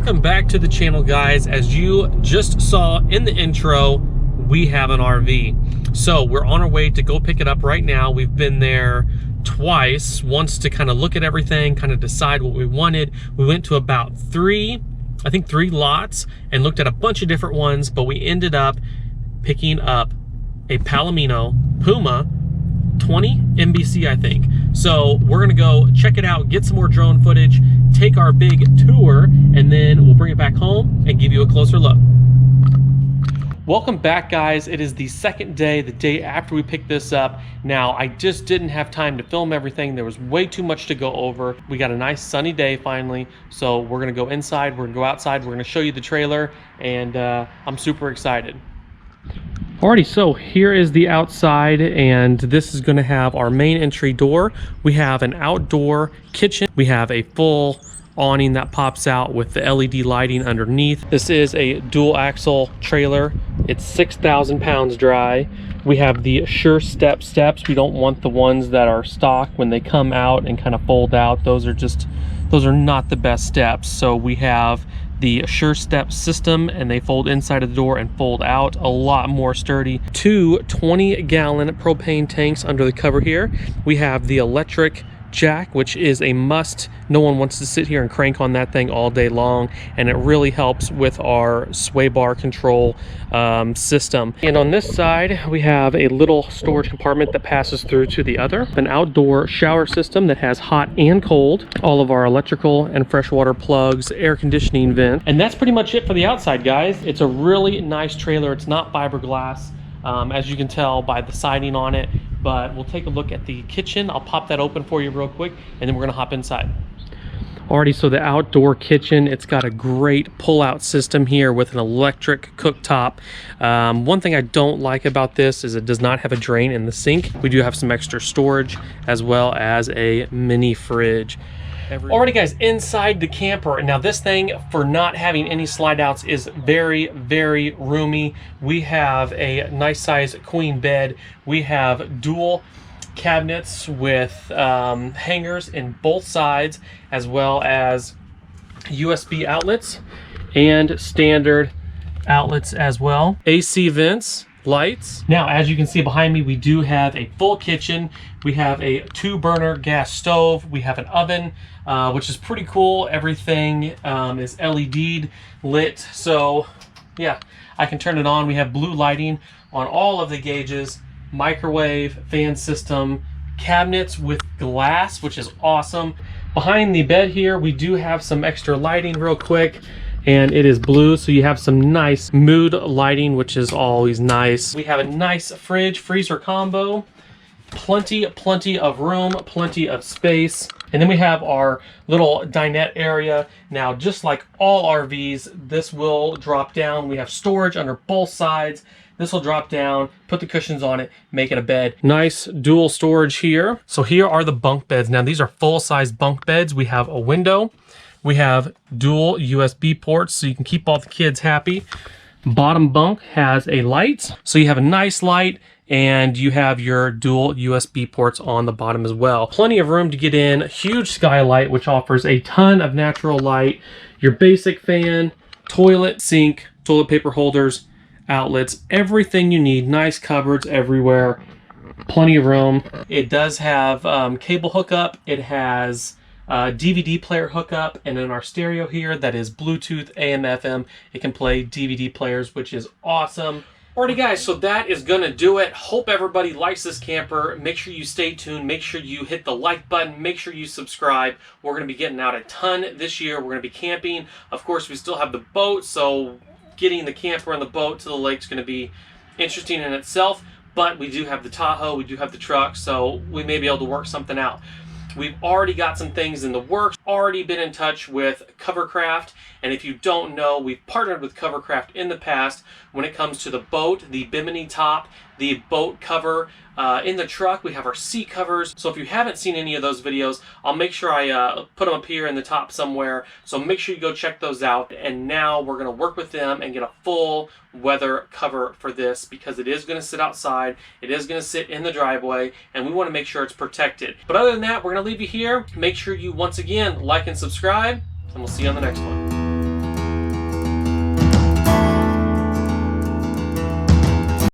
Welcome back to the channel, guys. As you just saw in the intro, we have an RV. So we're on our way to go pick it up right now. We've been there twice, once to kind of look at everything, kind of decide what we wanted. We went to about three lots and looked at a bunch of different ones, but we ended up picking up a Palomino Puma 20 MBC, I think. So we're gonna go check it out, get some more drone footage, take our big tour, and then we'll bring it back home and give you a closer look. Welcome back, guys. It is the second day, the day after we picked this up. Now, I just didn't have time to film everything. There was way too much to go over. We got a nice sunny day finally, so we're gonna go inside, we're gonna go outside, we're gonna show you the trailer, and I'm super excited. Alrighty, so here is the outside, and this is going to have our main entry door. We have an outdoor kitchen. We have a full awning that pops out with the LED lighting underneath. This is a dual axle trailer. It's 6,000 pounds dry. We have the Sure Step steps. We don't want the ones that are stock when they come out and kind of fold out. Those are not the best steps. So we have the Sure Step system, and they fold inside of the door and fold out, a lot more sturdy. Two 20-gallon propane tanks under the cover here. We have the electric jack, which is a must. No one wants to sit here and crank on that thing all day long, and it really helps with our sway bar control system. And on this side, we have a little storage compartment that passes through to the other. An outdoor shower system that has hot and cold, all of our electrical and freshwater plugs, air conditioning vent. And that's pretty much it for the outside, guys. It's a really nice trailer. It's not fiberglass, as you can tell by the siding on it. But we'll take a look at the kitchen. I'll pop that open for you real quick, and then we're gonna hop inside. Alrighty, so the outdoor kitchen, it's got a great pull-out system here with an electric cooktop. One thing I don't like about this is it does not have a drain in the sink. We do have some extra storage as well as a mini fridge. Alrighty, guys, inside the camper. Now this thing, for not having any slide outs, is very, very roomy. We have a nice size queen bed. We have dual cabinets with hangers in both sides, as well as USB outlets and standard outlets as well. AC vents, lights. Now, as you can see behind me, we do have a full kitchen. We have a 2-burner gas stove. We have an oven, which is pretty cool. Everything is LED lit. So yeah, I can turn it on. We have blue lighting on all of the gauges, microwave, fan system, cabinets with glass, which is awesome. Behind the bed here, we do have some extra lighting real quick, and it is blue, so you have some nice mood lighting, which is always nice. We have a nice fridge, freezer combo, plenty of room, plenty of space. And then we have our little dinette area. Now, just like all RVs, this will drop down. We have storage under both sides. This will drop down, put the cushions on it, make it a bed. Nice dual storage here. So here are the bunk beds. Now, these are full-size bunk beds. We have a window. We have dual USB ports, so you can keep all the kids happy. Bottom bunk has a light, so you have a nice light, and you have your dual USB ports on the bottom as well. Plenty of room to get in. A huge skylight, which offers a ton of natural light. Your basic fan, toilet, sink, toilet paper holders, outlets, everything you need. Nice cupboards everywhere. Plenty of room. It does have cable hookup. It has DVD player hookup, and in our stereo here that is Bluetooth, AM, FM. It can play DVD players, which is awesome. Alrighty, guys, so that is gonna do it. Hope everybody likes this camper. Make sure you stay tuned. Make sure you hit the like button. Make sure you subscribe. We're gonna be getting out a ton this year. We're gonna be camping. Of course, we still have the boat, so getting the camper and the boat to the lake is gonna be interesting in itself. But we do have the Tahoe, we do have the truck, so we may be able to work something out. We've already got some things in the works, already been in touch with CoverCraft, and if you don't know, we've partnered with CoverCraft in the past when it comes to the boat, the bimini top, the boat cover. In the truck, we have our seat covers. So if you haven't seen any of those videos, I'll make sure I put them up here in the top somewhere. So make sure you go check those out. And now we're going to work with them and get a full weather cover for this, because it is going to sit outside. It is going to sit in the driveway, and we want to make sure it's protected. But other than that, we're going to leave you here. Make sure you, once again, like and subscribe, and we'll see you on the next one.